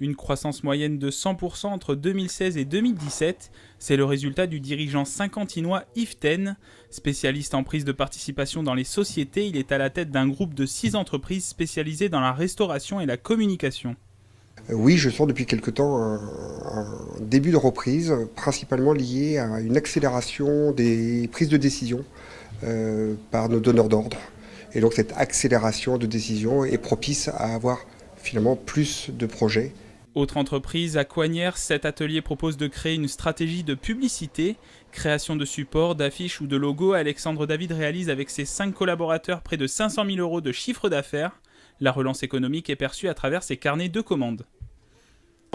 Une croissance moyenne de 100% entre 2016 et 2017, c'est le résultat du dirigeant saint-quentinois Yves Ten. Spécialiste en prise de participation dans les sociétés, il est à la tête d'un groupe de 6 entreprises spécialisées dans la restauration et la communication. Oui, je sens depuis quelque temps un début de reprise, principalement lié à une accélération des prises de décision par nos donneurs d'ordre. Et donc cette accélération de décision est propice à avoir finalement plus de projets. Autre entreprise, à Coignères, cet atelier propose de créer une stratégie de publicité, création de supports, d'affiches ou de logos. Alexandre David réalise avec ses 5 collaborateurs près de 500 000 € de chiffre d'affaires. La relance économique est perçue à travers ses carnets de commandes.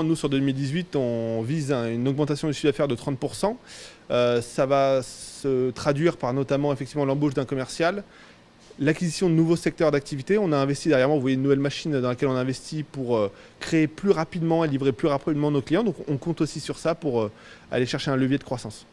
Nous, sur 2018, on vise une augmentation du chiffre d'affaires de 30%. Ça va se traduire par notamment effectivement l'embauche d'un commercial, l'acquisition de nouveaux secteurs d'activité. On a investi derrière moi, vous voyez une nouvelle machine dans laquelle on a investi pour créer plus rapidement et livrer plus rapidement nos clients. Donc on compte aussi sur ça pour aller chercher un levier de croissance.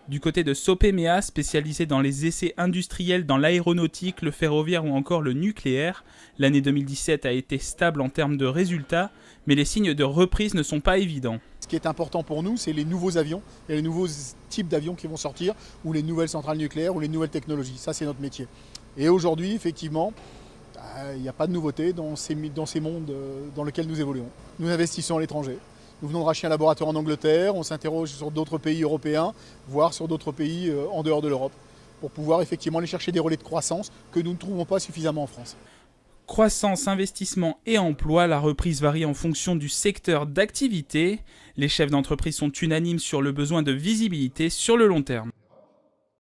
Du côté de Sopemea, spécialisé dans les essais industriels dans l'aéronautique, le ferroviaire ou encore le nucléaire, l'année 2017 a été stable en termes de résultats, mais les signes de reprise ne sont pas évidents. Ce qui est important pour nous, c'est les nouveaux avions et les nouveaux types d'avions qui vont sortir, ou les nouvelles centrales nucléaires, ou les nouvelles technologies. Ça, c'est notre métier. Et aujourd'hui, effectivement, il n'y a pas de nouveauté dans ces mondes dans lesquels nous évoluons. Nous investissons à l'étranger. Nous venons de racheter un laboratoire en Angleterre, on s'interroge sur d'autres pays européens, voire sur d'autres pays en dehors de l'Europe, pour pouvoir effectivement aller chercher des relais de croissance que nous ne trouvons pas suffisamment en France. Croissance, investissement et emploi, la reprise varie en fonction du secteur d'activité. Les chefs d'entreprise sont unanimes sur le besoin de visibilité sur le long terme.